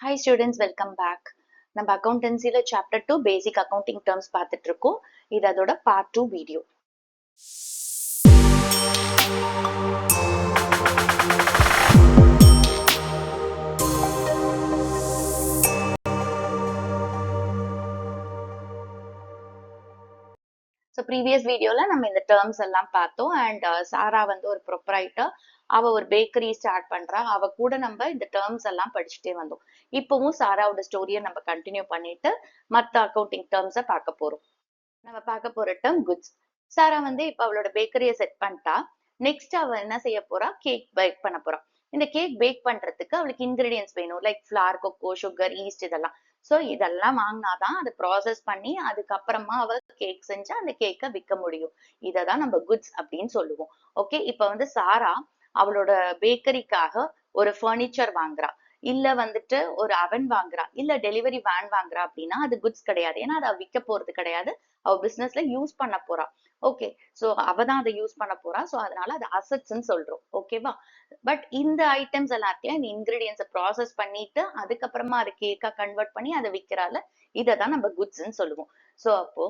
Hi students, welcome back. நம்ம அக்கௌண்டன்சில chapter 2 பேசிக் accounting terms பார்த்துட்டு இருக்கோம். இது அதோட பார்ட் 2 வீடியோ. ஸோ ப்ரீவியஸ் வீடியோல நம்ம இந்த டேர்ம்ஸ் எல்லாம் பார்த்தோம். அண்ட் சாரா வந்து ஒரு ப்ரொப்ரைட்டர், அவ ஒரு பேக்கரி ஸ்டார்ட் பண்றா. அவ கூட நம்ம இந்த டேர்ம்ஸ் எல்லாம் படிச்சுட்டே வந்தோம். இப்பவும் சாராவோட ஸ்டோரியை நம்ம கண்டினியூ பண்ணிட்டு மற்ற அக்கௌண்டிங் டேர்ம்ஸை பார்க்க போறோம். நம்ம பார்க்க போற டேர்ம் குட்ஸ். சாரா வந்து இப்ப அவளோட பேக்கரியை செட் பண்ணிட்டா. நெக்ஸ்ட் அவ என்ன செய்ய போறா? கேக் பேக் பண்ண போறா. இந்த கேக் பேக் பண்றதுக்கு அவளுக்கு இன்கிரீடியன்ஸ் வேணும், like flour, cocoa, sugar, yeast இதெல்லாம். ஸோ இதெல்லாம் வாங்கினாதான் அதை ப்ராசஸ் பண்ணி அதுக்கப்புறமா அவ கேக் செஞ்சு அந்த கேக்கை விற்க முடியும். இததான் நம்ம குட்ஸ் அப்படின்னு சொல்லுவோம். ஓகே, இப்ப வந்து சாரா அவளோட பேக்கரிக்காக ஒரு ஃபர்னிச்சர் வாங்குறா, இல்ல வந்துட்டு ஒரு அவன் வாங்குறா, இல்ல டெலிவரி வேன் வாங்குறா அப்படின்னா அது குட்ஸ் கிடையாது. ஏன்னா அதை விற்க போறது கிடையாது, அவ பிசினஸ்ல யூஸ் பண்ண போறா. ஓகே, சோ அவதான் அதை யூஸ் பண்ண போறா. சோ அதனால அது அசெட்ஸ்ன்னு சொல்றோம். ஓகேவா? பட் இந்த ஐட்டம்ஸ் எல்லாம் இருக்குல்ல, இந்த இன்கிரீடியன்ஸை ப்ராசஸ் பண்ணிட்டு அதுக்கப்புறமா அது கேக்கா கன்வெர்ட் பண்ணி அதை விற்கிறால, இததான் நம்ம குட்ஸ்ன்னு சொல்லுவோம். சோ அப்போ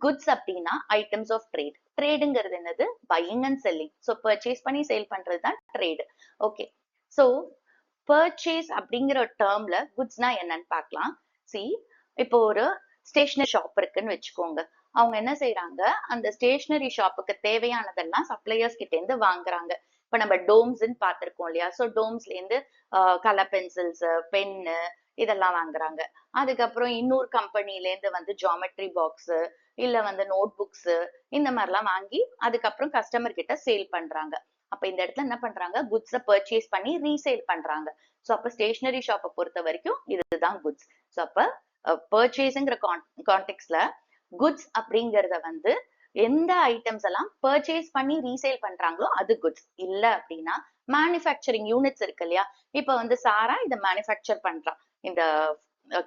குட்ஸ் அப்படின்னா ஐட்டம்ஸ் ஆஃப் ட்ரேட். ட்ரேடுங்கிறது என்னது? Buying and selling. So purchase பண்ணி சேல் பண்றதுதான் ட்ரேடு. ஓகே, சோ பர்ச்சேஸ் அப்படிங்கிற டேர்ம்ல குட்ஸ்னா என்னன்னு பார்க்கலாம். சி, இப்போ ஒரு ஸ்டேஷனரி ஷாப் இருக்குன்னு வச்சுக்கோங்க. அவங்க என்ன செய்யறாங்க? அந்த ஸ்டேஷனரி ஷாப்புக்கு தேவையானதெல்லாம் சப்ளையர்ஸ் கிட்ட இருந்து வாங்குறாங்க. இப்ப நம்ம டோம்ஸ்ன்னு பார்த்திருக்கோம் இல்லையா? சோ டோம்ஸ்ல இருந்து கலர் பென்சில்ஸ், பென்னு இதெல்லாம் வாங்குறாங்க. அதுக்கப்புறம் இன்னொரு கம்பெனில இருந்து வந்து ஜாமெட்ரி பாக்ஸ், இல்ல வந்து நோட் புக்ஸ், இந்த மாதிரிலாம் வாங்கி அதுக்கப்புறம் கஸ்டமர் கிட்ட சேல் பண்றாங்க. அப்ப இந்த இடத்துல என்ன பண்றாங்க? குட்ஸ பர்ச்சேஸ் பண்ணி ரீசேல் பண்றாங்க. சோ அப்ப ஸ்டேஷனரி ஷாப்பை பொறுத்த வரைக்கும் இதுதான் குட்ஸ். சோ அப்ப பர்ச்சேஸ்ங்கிற கான்டெக்ட்ல குட்ஸ் அப்படிங்கறத வந்து எந்த ஐட்டம்ஸ் எல்லாம் பர்ச்சேஸ் பண்ணி ரீசேல் பண்றாங்களோ அது குட்ஸ். இல்ல அப்படின்னா மேனுஃபேக்சரிங் யூனிட்ஸ் இருக்கு இல்லையா? இப்ப வந்து சாரா இதை மேனுஃபேக்சர் பண்றா, இந்த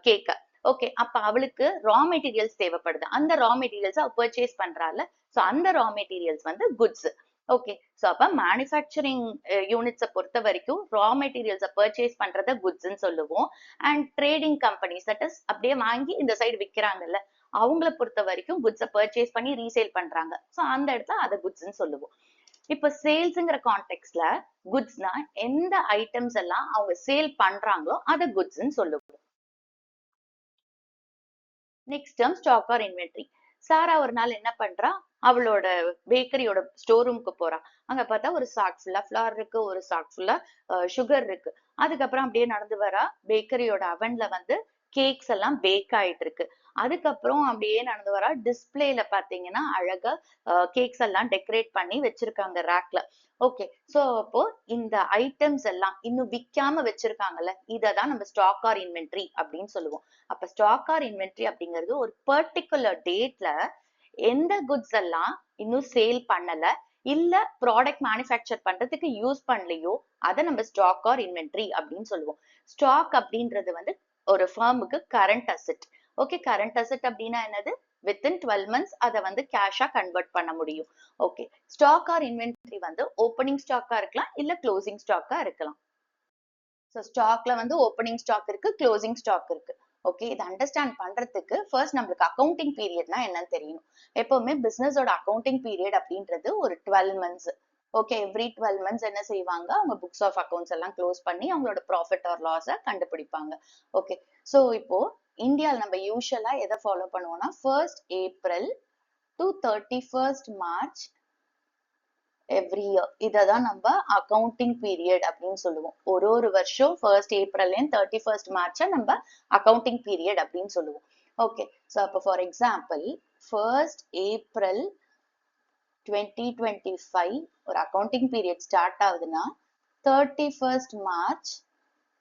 கேக்க. ஓகே, அப்ப அவளுக்கு ரா மெட்டீரியல்ஸ் தேவைப்படுது. அந்த ரா மெட்டீரியல்ஸ் அவ பர்ச்சேஸ் பண்றால, சோ அந்த ரா மெட்டீரியல்ஸ் வந்து குட்ஸ். ஓகே, சோ அப்ப மேனுஃபேக்சரிங் யூனிட்ஸை பொறுத்த வரைக்கும் ரா மெட்டீரியல்ஸை பர்ச்சேஸ் பண்றத குட்ஸ்ன்னு சொல்லுவோம். And trading companies, that is அப்படியே வாங்கி இந்த சைடு விற்கிறாங்கல்ல, அவங்கள பொறுத்த வரைக்கும் குட்ஸை பர்ச்சேஸ் பண்ணி ரீசேல் பண்றாங்க. சோ அந்த இடத்துல அதை குட்ஸ்ன்னு சொல்லுவோம். இப்ப சேல்ஸ்ங்கிற கான்டெக்ட்ல குட்ஸ்னா எந்த ஐட்டம்ஸ் எல்லாம் அவங்க சேல் பண்றாங்களோ அதை குட்ஸ்ன்னு சொல்லுவோம். Next term stock or inventory. Sara ஒரு நாள் என்ன பண்றா? அவளோட பேக்கரியோட ஸ்டோர் ரூமுக்கு போறா. அங்க பார்த்தா ஒரு சாக் ஃபுல்லா ஃபிளார் இருக்கு, ஒரு சாக் ஃபுல்லா சுகர் இருக்கு. அதுக்கப்புறம் அப்படியே நடந்து வரா. பேக்கரியோட அவன்ல வந்து கேக்ஸ் எல்லாம் பேக் ஆயிட்டு இருக்கு. அதுக்கப்புறம் அப்படியே நடந்து வரா. டிஸ்பிளேல பாத்தீங்கன்னா அழகா கேக்ஸ் எல்லாம் டெக்கரேட் பண்ணி வச்சிருக்காங்க ரேக்ல. ஓகே, சோ அப்போ இந்த ஐட்டம்ஸ் எல்லாம் இன்னும் விற்காம வச்சிருக்காங்கல்ல, இததான் நம்ம ஸ்டாக் ஆர் இன்வென்ட்ரி அப்படின்னு சொல்லுவோம். அப்ப ஸ்டாக் ஆர் இன்வென்ட்ரி அப்படிங்கிறது ஒரு பர்டிகுலர் டேட்ல எந்த குட்ஸ் எல்லாம் இன்னும் சேல் பண்ணல, இல்ல ப்ராடக்ட் மேனுஃபேக்சர் பண்றதுக்கு யூஸ் பண்ணலையோ அதை நம்ம ஸ்டாக் ஆர் இன்வென்ட்ரி அப்படின்னு சொல்லுவோம். ஸ்டாக் அப்படின்றது வந்து ஒரு ஃபர்முக்கு current asset. Okay, current asset அப்படின்னா என்னது? வித்தின் 12 மந்த்ஸ் அதை வந்து கேஷா கன்வெர்ட் பண்ண முடியும். ஓகே, ஸ்டாக் ஆர் இன்வென்ட்ரி வந்து ஓப்பனிங் ஸ்டாக்கா இருக்கலாம், இல்ல க்ளோசிங் ஸ்டாக்கா இருக்கலாம். ஸோ ஸ்டாக்ல வந்து ஓப்பனிங் ஸ்டாக் இருக்கு, க்ளோசிங் ஸ்டாக் இருக்கு. ஓகே, இதை அண்டர்ஸ்டாண்ட் பண்றதுக்கு ஃபர்ஸ்ட் நம்மளுக்கு அக்கௌண்டிங் பீரியட்னா என்னன்னு தெரியணும். எப்பவுமே பிசினஸோட அக்கௌண்டிங் பீரியட் அப்படின்றது ஒரு 12 மந்த்ஸ். ஓகே, எவ்ரி 12 மந்த்ஸ் என்ன செய்வாங்க? அவங்க புக்ஸ் ஆஃப் அக்கௌண்ட்ஸ் எல்லாம் க்ளோஸ் பண்ணி அவங்களோட ப்ராஃபிட் ஆர் லாஸை கண்டுபிடிப்பாங்க. ஓகே, ஸோ இப்போ இந்தியாவில் நம்ம யூஸ்வலா எதை ஃபாலோ பண்ணுவோம்னா, 1st April to 31st March every year. இததான் நம்ம அக்கௌண்டிங் பீரியட் அப்படின்னு சொல்லுவோம். ஒரு வருஷம் 1st ஏப்ரல் 31st மார்ச் நம்ம அக்கௌண்டிங் பீரியட் அப்படின்னு சொல்லுவோம். ஓகே, ஸோ அப்போ ஃபார் எக்ஸாம்பிள் 1st ஏப்ரல் 2025 ஒரு அக்கௌண்டிங் பீரியட் ஸ்டார்ட் ஆகுதுன்னா 31st மார்ச்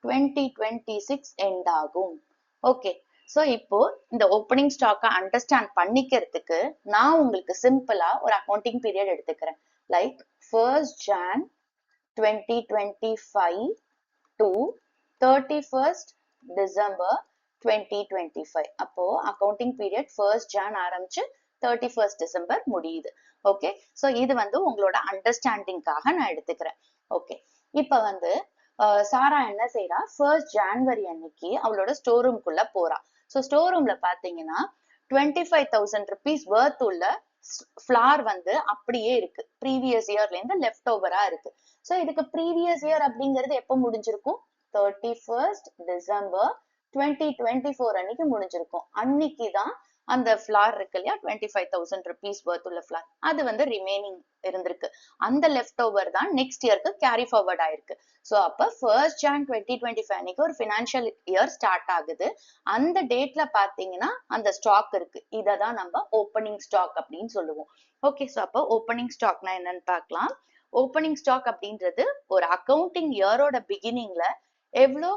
2026 எண்ட் ஆகும். ஓகே, ஸோ இப்போ இந்த ஓப்பனிங் ஸ்டாக்கை அண்டர்ஸ்டாண்ட் பண்ணிக்கிறதுக்கு நான் உங்களுக்கு சிம்பிளா ஒரு அக்கௌண்டிங் பீரியட் எடுத்துக்கிறேன். Like 1st Jan 2025 to 31st December 2025. அப்போ அக்கௌண்டிங் பீரியட் 1st Jan ஆரம்பிச்சு 31st December முடியுது. ஓகே, ஸோ இது வந்து உங்களோட அண்டர்ஸ்டாண்டிங்காக நான் எடுத்துக்கிறேன். ஓகே, இப்ப வந்து சாரா என்ன செய்யறா, 1st January அன்னைக்கு அவளோட ஸ்டோர் ரூம்குள்ள போறா. ஸோ ஸ்டோர் ரூம்ல பாத்தீங்கன்னா 25,000 rupees worth உள்ள ஃபிளார் வந்து அப்படியே இருக்கு, ப்ரீவியஸ் இயர்ல இருந்து லெஃப்ட் ஓவரா இருக்கு. ஸோ இதுக்கு ப்ரீவியஸ் இயர் அப்படிங்கிறது எப்போ முடிஞ்சிருக்கும், 31st December 2024 அன்னைக்கு முடிஞ்சிருக்கும். அன்னைக்குதான் அந்த ஃபிளார் இருக்கு இல்லையா, 25,000 rupees worth உள்ள ஃபிளார், அது வந்து ரிமைனிங் இருந்திருக்கு. அந்த லெஃப்ட் ஓவர் தான் நெக்ஸ்ட் இயர்க்கு கேரி ஃபார்வர்ட் ஆயிருக்கு. ஸோ அப்ப 1st Jan 2025 அன்னைக்கு ஒரு ஃபினான்ஷியல் இயர் ஸ்டார்ட் ஆகுது. அந்த டேட்ல பாத்தீங்கன்னா அந்த ஸ்டாக் இருக்கு, இததான் நம்ம ஓப்பனிங் ஸ்டாக் அப்படின்னு சொல்லுவோம். ஓகே, ஸோ அப்போ ஓப்பனிங் ஸ்டாக்னா என்னன்னு பார்க்கலாம். ஓப்பனிங் ஸ்டாக் அப்படின்றது ஒரு அக்கௌண்டிங் இயரோட பிகினிங்ல எவ்வளோ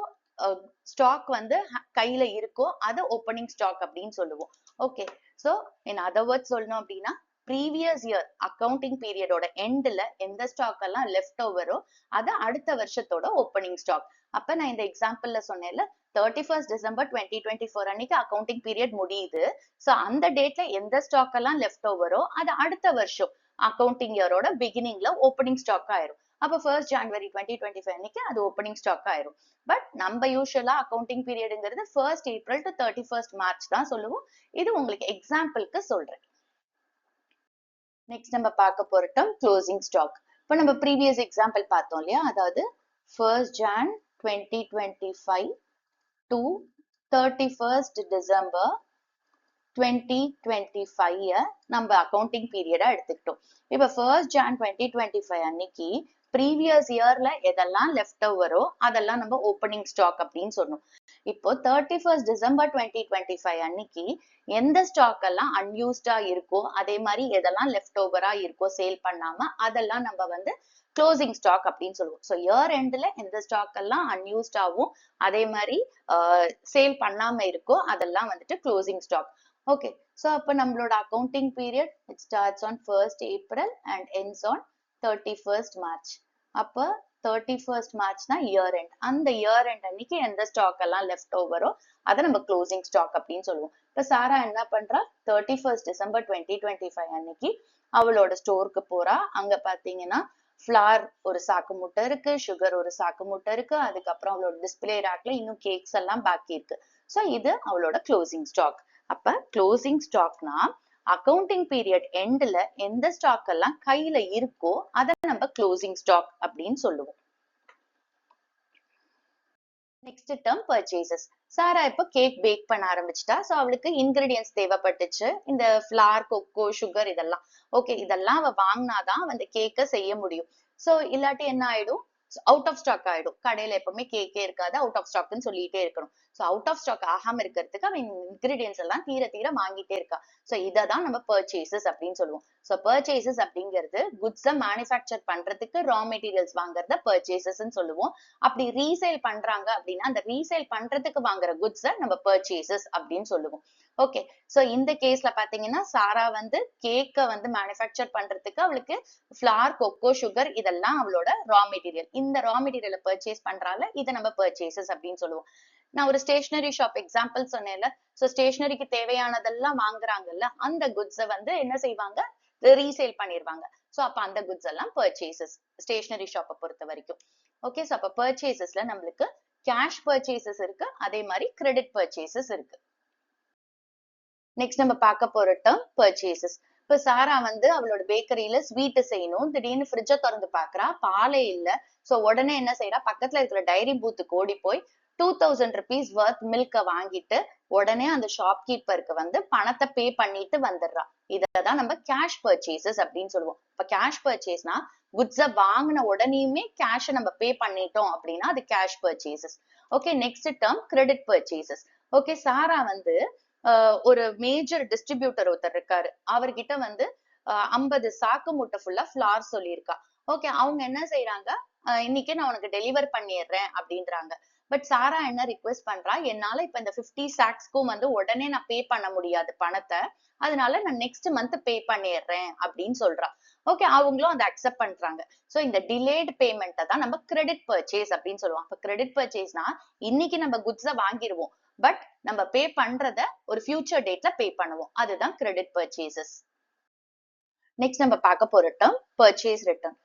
ஸ்டாக் வந்து கையில இருக்கோ அதை ஓப்பனிங் ஸ்டாக் அப்படின்னு சொல்லுவோம். Okay, so in other words சொல்லணும் அப்படின்னா, ப்ரீவியஸ் இயர் அக்கௌண்டிங் பீரியடோட எண்ட்ல எந்த ஸ்டாக் எல்லாம் லெஃப்ட் ஓவரோ அது அடுத்த வருஷத்தோட ஓப்பனிங் ஸ்டாக். அப்ப நான் இந்த எக்ஸாம்பிள்ல சொன்னேன்ல, 31st December 2024 அன்னைக்கு அக்கௌண்டிங் பீரியட் முடியுது. ஸோ அந்த டேட்ல எந்த ஸ்டாக் எல்லாம் லெஃப்ட் ஓவரோ அது அடுத்த வருஷம் அக்கௌண்டிங் இயரோட பிகினிங்ல ஓப்பனிங் ஸ்டாக் ஆயிரும். அப்ப 1st January 2025 அன்னைக்கு அது ஓப்பனிங் ஸ்டாக் ஆயிரும். பட் நம்ம யூஸ்வலா accounting பீரியட்ங்கிறது 1st April to 31st March தான் சொல்லுவோம். இது உங்களுக்கு எக்ஸாம்பிளுக்கு சொல்றேன். நெக்ஸ்ட் நம்ம பார்க்க போற டேர்ம் க்ளோசிங் ஸ்டாக். இப்போ நம்ம ப்ரீவியஸ் எக்ஸாம்பிள் பார்த்தோம் இல்லையா, அதாவது 1st Jan 2025 to 31st December 2025 நம்ம அக்கௌண்டிங் பீரியடா எடுத்துக்கிட்டோம். இப்ப 1st Jan 2025 அன்னைக்கு ப்ரீவியஸ் இயர்ல எதெல்லாம் லெஃப்ட் ஓவரோ அதெல்லாம் நம்ம ஓப்பனிங் ஸ்டாக் அப்படின்னு சொன்னோம். இப்போ 31st December 2025 அன்னைக்கு எந்த ஸ்டாக் எல்லாம் அன்யூஸ்டா இருக்கோ, அதே மாதிரி எதெல்லாம் லெஃப்ட் ஓவரா இருக்கோ சேல் பண்ணாம, அதெல்லாம் நம்ம வந்து க்ளோசிங் ஸ்டாக் அப்படின்னு சொல்லுவோம். ஸோ இயர் எண்ட்ல எந்த ஸ்டாக் எல்லாம் அன்யூஸ்டாவும் அதே மாதிரி சேல் பண்ணாம இருக்கோ அதெல்லாம் வந்துட்டு க்ளோசிங் ஸ்டாக். ஓகே, ஸோ அப்போ நம்மளோட accounting period it starts on 1st April and ends on 31st March. அப்போ 31st Marchனா இயர் எண்ட். அந்த இயர் எண்ட் அன்னைக்கு எந்த ஸ்டாக் எல்லாம் லெஃப்ட் ஓவரோ அதை நம்ம க்ளோசிங் ஸ்டாக் அப்படின்னு சொல்லுவோம். இப்போ சாரா என்ன பண்றா, 31st December 2025 அன்னைக்கு அவளோட ஸ்டோருக்கு போறா. அங்க பாத்தீங்கன்னா ஃபிளார் ஒரு சாக்கு மூட்டை இருக்கு, சுகர் ஒரு சாக்கு மூட்டை இருக்கு, அதுக்கப்புறம் அவளோட டிஸ்பிளே ரேக்ல இன்னும் கேக்ஸ் எல்லாம் பாக்கி இருக்கு. ஸோ இது அவளோட க்ளோசிங் ஸ்டாக். அப்ப க்ளோசிங் ஸ்டாக்னா அக்கௌண்டிங் பீரியட் எண்ட்ல எந்த ஸ்டாக் எல்லாம் கையில இருக்கோ அதை நம்ம க்ளோசிங் ஸ்டாக் அப்படின்னு சொல்லுவோம். Next term purchases. சாரா இப்போ கேக் பேக் பண்ண ஆரம்பிச்சிட்டா. ஸோ அவளுக்கு இன்கிரீடியன்ஸ் தேவைப்பட்டுச்சு, இந்த ஃபிளார், கொக்கோ, சுகர் இதெல்லாம். ஓகே, இதெல்லாம் அவ வாங்கினாதான் அந்த கேக்கை செய்ய முடியும். ஸோ இல்லாட்டி என்ன ஆயிடும், அவுட் ஆஃப் ஸ்டாக் ஆயிடும். கடையில எப்பவுமே கேக்கே இருக்காது, அவுட் ஆஃப் ஸ்டாக்னு சொல்லிட்டே இருக்கணும். ஸோ அவுட் ஆஃப் ஸ்டாக் ஆகாம இருக்கிறதுக்கு அவன் இன்கிரீடியன்ஸ் எல்லாம் தீர தீர வாங்கிட்டே இருக்கா. ஸோ இததான் நம்ம பர்ச்சேசஸ் அப்படின்னு சொல்லுவோம். ஸோ பர்ச்சேசஸ் அப்படிங்கிறது குட்ஸை மேனுஃபேக்சர் பண்றதுக்கு ரா மெட்டீரியல்ஸ் வாங்குறத பர்ச்சேசஸ் சொல்லுவோம். அப்படி ரீசேல் பண்றாங்க அப்படின்னா அந்த ரீசேல் பண்றதுக்கு வாங்குற குட்ஸை நம்ம பர்ச்சேசஸ் அப்படின்னு சொல்லுவோம். ஓகே, சோ இந்த கேஸ்ல பாத்தீங்கன்னா சாரா வந்து கேக்க வந்து மேனுஃபேக்சர் பண்றதுக்கு அவளுக்கு ஃபிளார், கொக்கோ, சுகர் இதெல்லாம் அவளோட ரா மெட்டீரியல். இந்த ரா மெட்டீரியலை பர்ச்சேஸ் பண்றால இதை நம்ம பர்ச்சேசஸ் அப்படின்னு சொல்லுவோம். நான் ஒரு ஸ்டேஷனரி ஷாப் எக்ஸாம்பிள் சொன்னேன்ல, சோ ஸ்டேஷனரிக்கு தேவையானதெல்லாம் வாங்குறாங்கல்ல, அந்த குட்ஸை வந்து என்ன செய்வாங்க, ரீசேல் பண்ணிடுவாங்க. சோ அப்ப அந்த குட்ஸ் எல்லாம் பர்ச்சேசஸ் ஸ்டேஷனரி ஷாப்பை பொறுத்த வரைக்கும். ஓகே, சோ அப்ப பர்ச்சேசஸ்ல நம்மளுக்கு கேஷ் பர்ச்சேசஸ் இருக்கு, அதே மாதிரி கிரெடிட் பர்ச்சேசஸ் இருக்கு. நெக்ஸ்ட் நம்ம பார்க்க போற டேர்ம் பர்ச்சேசஸ். இப்ப சாரா வந்து அவளோட பேக்கரியில ஸ்வீட் செய்யணும், திடீர்னு ஃப்ரிட்ஜை திறந்து பாக்குறா, பாலே இல்ல. சோ உடனே என்ன செய்யறா, பக்கத்துல இருக்கிற டைரி பூத்துக்கு ஓடி போய் 2000 rupees worth மில்க வாங்கிட்டு உடனே அந்த ஷாப்கீப்பருக்கு வந்து பணத்தை பே பண்ணிட்டு வந்துடுறா. இததான் நம்ம கேஷ் பர்ச்சேசஸ் அப்படின்னு சொல்லுவோம். இப்ப கேஷ் பர்ச்சேஸ்னா குட்ஸ வாங்கின உடனேயுமே கேஷை நம்ம பே பண்ணிட்டோம் அப்படின்னா அது cash purchases. Okay, next term credit purchases. Okay, Sara வந்து ஒரு மேஜர் டிஸ்ட்ரிபியூட்டர் ஒருத்தர் இருக்காரு, அவர்கிட்ட வந்து 50 சாக்கு மூட்டை ஃபுல்லா ஃபிளார் சொல்லியிருக்கா. ஓகே, அவங்க என்ன செய்யறாங்க, இன்னைக்கு நான் உனக்கு டெலிவர் பண்ணிடுறேன் அப்படின்றாங்க. பட் சாரா என்ன ரிக்வெஸ்ட் பண்றா, என்னால இப்ப இந்த 50 சாக்ஸ்க்கும் வந்து உடனே நான் பே பண்ண முடியாது பணத்தை, அதனால நான் நெக்ஸ்ட் மந்த் பே பண்ணிடுறேன் அப்படின்னு சொல்றா. ஓகே, அவங்களும் அதை அக்செப்ட் பண்றாங்க. சோ இந்த டிலேட் பேமெண்ட்டை தான் நம்ம கிரெடிட் பர்ச்சேஸ் அப்படின்னு சொல்லுவோம். அப்ப கிரெடிட் பர்ச்சேஸ்னா இன்னைக்கு நம்ம குட்ஸை வாங்கிடுவோம், பட் நம்ம பே பண்றத ஒரு ஃபியூச்சர் டேட்ல பே பண்ணுவோம், அதுதான் கிரெடிட் பர்ச்சேசஸ். நெக்ஸ்ட் நம்ம பார்க்க போற டேர்ம் பர்ச்சேஸ் ரிட்டர்ன்.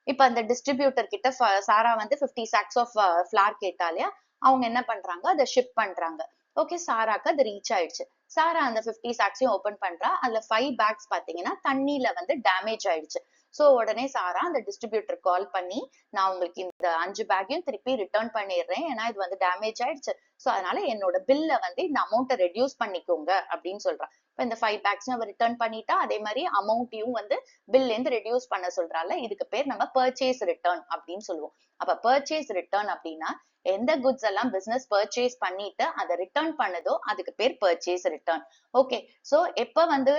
இப்ப அந்த டிஸ்ட்ரிபியூட்டர் கிட்ட சாரா வந்து 50 sacks ஆஃப் ஃபிளார் கேட்டாலே அவங்க என்ன பண்றாங்க, அதை ஷிப் பண்றாங்க. ஓகே, சாராக்கு அது ரீச் ஆயிடுச்சு. சாரா அந்த 50 சாக்ஸையும் ஓபன் பண்றா. அதுல 5 பேக்ஸ் பாத்தீங்கன்னா தண்ணியில வந்து டேமேஜ் ஆயிடுச்சு. சோ உடனே சாரா அந்த டிஸ்ட்ரிபியூட்டர் கால் பண்ணி, நான் உங்களுக்கு இந்த 5 பேக்கையும் திருப்பி ரிட்டர்ன் பண்ணிடுறேன், ஏன்னா இது வந்து டேமேஜ் ஆயிடுச்சு. சோ அதனால என்னோட பில்ல வந்து இந்த அமௌண்ட்டை ரெடியூஸ் பண்ணிக்கோங்க அப்படின்னு சொல்றா. இப்ப இந்த 5 பேக்ஸும் அவ ரிட்டர்ன் பண்ணிட்டா. அதே மாதிரி அமௌண்ட்டையும் வந்து பில்ல இருந்து ரெடியூஸ் பண்ண சொல்றால. இதுக்கு பேர் நம்ம பர்ச்சேஸ் ரிட்டர்ன் அப்படின்னு சொல்லுவோம். அப்ப பர்ச்சேஸ் ரிட்டர்ன் அப்படின்னா எந்த குட்ஸ் எல்லாம் பிசினஸ் பர்ச்சேஸ் பண்ணிட்டு அதை ரிட்டர்ன் பண்ணுதோ அதுக்கு பேர் பர்ச்சேஸ் ரிட்டர்ன். ஓகே, சோ எப்ப வந்து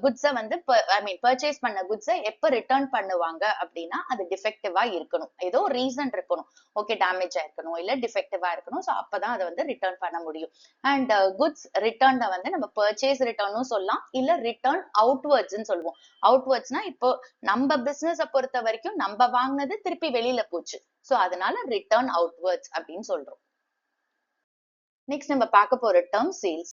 குட்ஸ வந்து ஐ மீன் பர்ச்சேஸ் பண்ண குட்ஸை எப்ப ரிட்டர்ன் பண்ணுவாங்க அப்படின்னா அது டிஃபெக்டிவா இருக்கணும், ஏதோ ரீசன் இருக்கணும். ஓகே, டேமேஜ் ஆயிருக்கணும் இல்ல டிஃபெக்டிவா இருக்கணும். சோ அப்பதான் அதை வந்து ரிட்டர்ன் பண்ண முடியும். அண்ட் குட்ஸ் ரிட்டர்ன் வந்து நம்ம பர்ச்சேஸ் ரிட்டர்னும் சொல்லலாம், இல்ல ரிட்டர்ன் அவுட்வர்ட்ஸ்ன்னு சொல்லுவோம். அவுட்வர்ட்ஸ்னா இப்போ நம்ம பிசினஸ பொறுத்த வரைக்கும் நம்ம வாங்கினது திருப்பி வெளியில போச்சு. சோ அதனால ரிட்டர்ன் அவுட்வர்ட்ஸ் அப்படின்னு சொல்றோம். நெக்ஸ்ட் நம்ம பார்க்க போற டேர்ம் சேல்ஸ்.